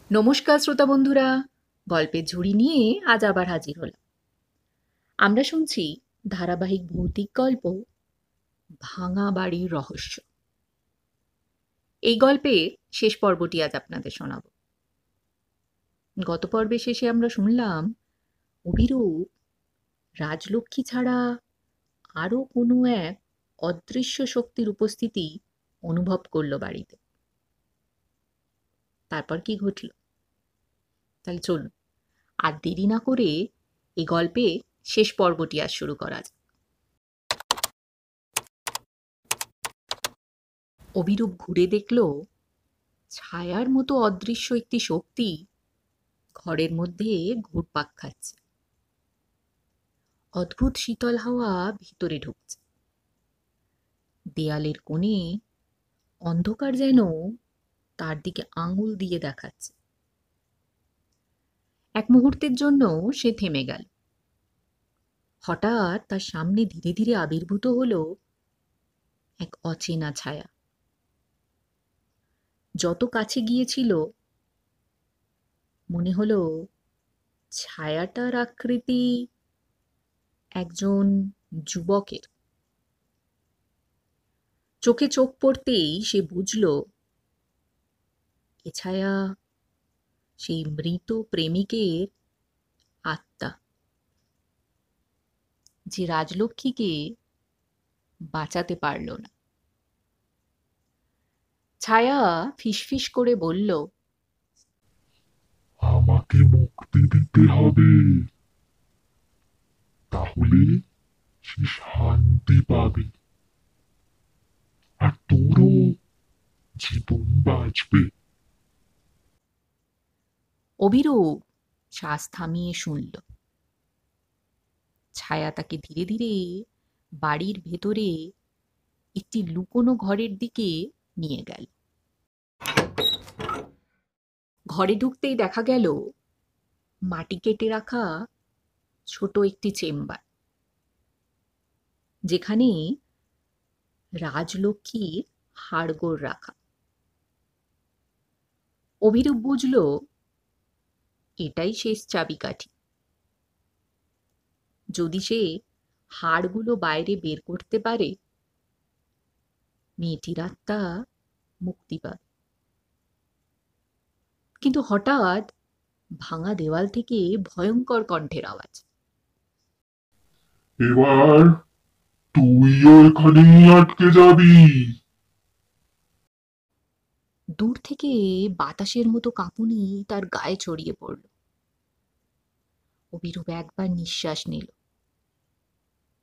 নমস্কার শ্রোতা বন্ধুরা, গল্পের ঝুড়ি নিয়ে আজ আবার হাজির হলাম। আমরা শুনছি ধারাবাহিক ভৌতিক গল্প ভাঙা বাড়ির রহস্য। এই গল্পের শেষ পর্বটি আজ আপনাদের শোনাব। গত পর্বে শেষে আমরা শুনলাম অভিরূপ রাজলক্ষ্মী ছাড়া আরও কোনো এক অদৃশ্য শক্তির উপস্থিতি অনুভব করল বাড়িতে। তারপর কি ঘটল? তাহলে চলুন আর দেরি না করে এই গল্পে শেষ পর্বটি আজ শুরু করা যাক। অভিরূপ ঘুরে দেখল ছায়ার মতো অদৃশ্য একটি শক্তি ঘরের মধ্যে ঘুরপাক খাচ্ছে। অদ্ভুত শীতল হাওয়া ভিতরে ঢুকছে। দেয়ালের কোণে অন্ধকার যেন তার দিকে আঙুল দিয়ে দেখাচ্ছে। এক মুহূর্তের জন্য সে থেমে গেল। হঠাৎ তার সামনে ধীরে ধীরে আবির্ভূত হলো এক অচেনা ছায়া। যত কাছে গিয়েছিল মনে হলো ছায়াটার আকৃতি একজন যুবকের। চোখে চোখ পড়তেই সে বুঝল এ ছায়া সেই মৃত প্রেমিকের আত্মা, যে রাজলক্ষ্মীকে বাঁচাতে পারল না। ছায়া ফিসফিস করে বলল, আমাকে মুক্তি দিতে হবে, তাহলে সে শান্তি পাবে আর তোরও জীবন বাঁচবে। অভিরূপ শ্বাস থামিয়ে শুনল। ছায়া তাকে ধীরে ধীরে বাড়ির ভেতরে একটি লুকোনো ঘরের দিকে নিয়ে গেল। ঘরে ঢুকতেই দেখা গেল মাটি কেটে রাখা ছোট একটি চেম্বার, যেখানে রাজলক্ষ্মীর হাড়গোড় রাখা। অভিরূপ বুঝল এটাই শেষ চাবিকাঠি। যদি সে হাড়গুলো বাইরে বের করতে পারে, মেয়েটির আত্মা মুক্তি পাবে। কিন্তু হঠাৎ ভাঙা দেওয়াল থেকে ভয়ঙ্কর কণ্ঠের আওয়াজ। এবার তুইও এখানেই আটকে যাবি। দূর থেকে বাতাসের মতো কাঁপুনি তার গায়ে ছড়িয়ে পড়ল। অভিরূপ একবার নিঃশ্বাস নিল,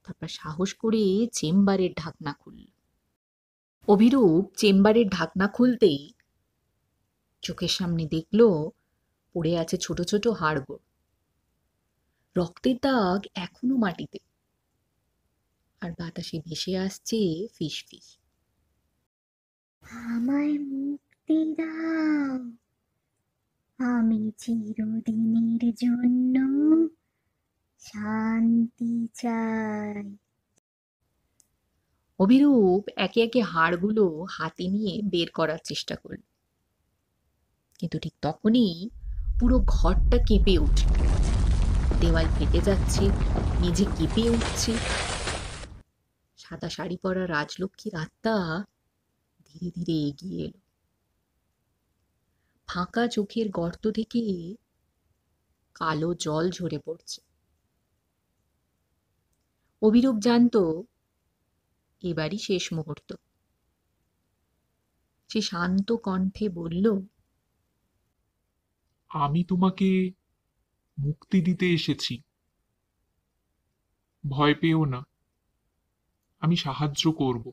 তারপর সাহস করে চেম্বারের ঢাকনা খুলল। অভিরূপ চেম্বারের ঢাকনা খুলতেই চোখের সামনে দেখল পড়ে আছে ছোট ছোট হাড়গোড়। রক্তের দাগ এখনো মাটিতে, আর বাতাসে ভেসে আসছে ফিস ফিস। আমায় মুক্তি দাও, আমি চিরদিনের জন্য শান্তি চাই। অভিরূপ একে একে হাড়গুলো হাতে নিয়ে বের করার চেষ্টা করল, কিন্তু ঠিক তখনই পুরো ঘরটা কেঁপে উঠল। দেওয়াল ফেটে যাচ্ছে, মেঝে কেঁপে উঠছে। সাদা শাড়ি পরা রাজলক্ষ্মীর আত্মা ধীরে ধীরে এগিয়ে এলো। ফাঁকা চোখের গর্ত থেকে কালো জল ঝরে পড়ছে। অভিরূপ জানত এবারই শেষ মুহূর্ত। সে শান্ত কণ্ঠে বলল, আমি তোমাকে মুক্তি দিতে এসেছি, ভয় পেও না, আমি সাহায্য করব।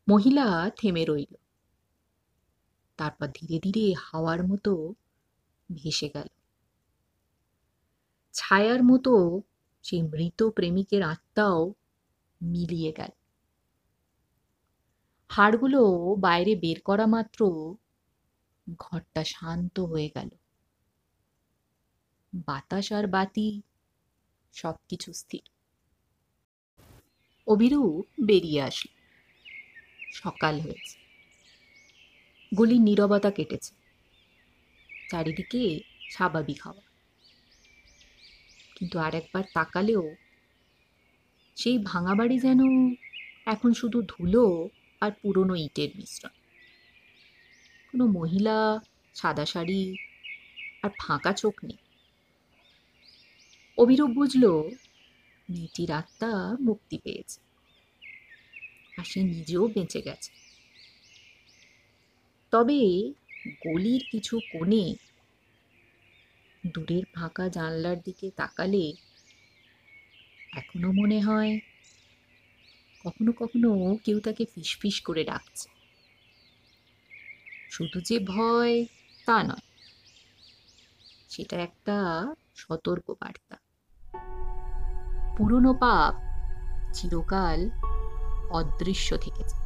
মহিলা থেমে রইল, তারপর ধীরে ধীরে হাওয়ার মতো ভেসে গেল। ছায়ার মতো সেই মৃত প্রেমিকের আত্মাও মিলিয়ে গেল। হাড়গুলো বাইরে বের করা মাত্র ঘরটা শান্ত হয়ে গেল। বাতাস আর বাতি সবকিছু স্থির। অভিরূপ বেরিয়ে আসলো। সকাল হয়েছে, গলির নীরবতা কেটেছে। চারিদিকে স্বাভাবিক হাওয়া, কিন্তু আর একবার তাকালেও সেই ভাঙা বাড়ি যেন এখন শুধু ধুলো আর পুরনো ইটের মিশ্রণ। কোনো মহিলা, সাদা শাড়ি আর ফাঁকা চোখ নেই। অভিরূপ বুঝল মেয়েটির আত্মা মুক্তি পেয়েছে, আর সে নিজেও বেঁচে গেছে। তবে গলির কিছু কোণে দূরের ফাঁকা জানলার দিকে তাকালে এখনো মনে হয় কখনো কখনো কেউ তাকে ফিসফিস করে ডাকছে। শুধু যে ভয় তা নয়, সেটা একটা সতর্ক বার্তা। পুরনো পাপ চিরকাল অদৃশ্য থেকে যায়।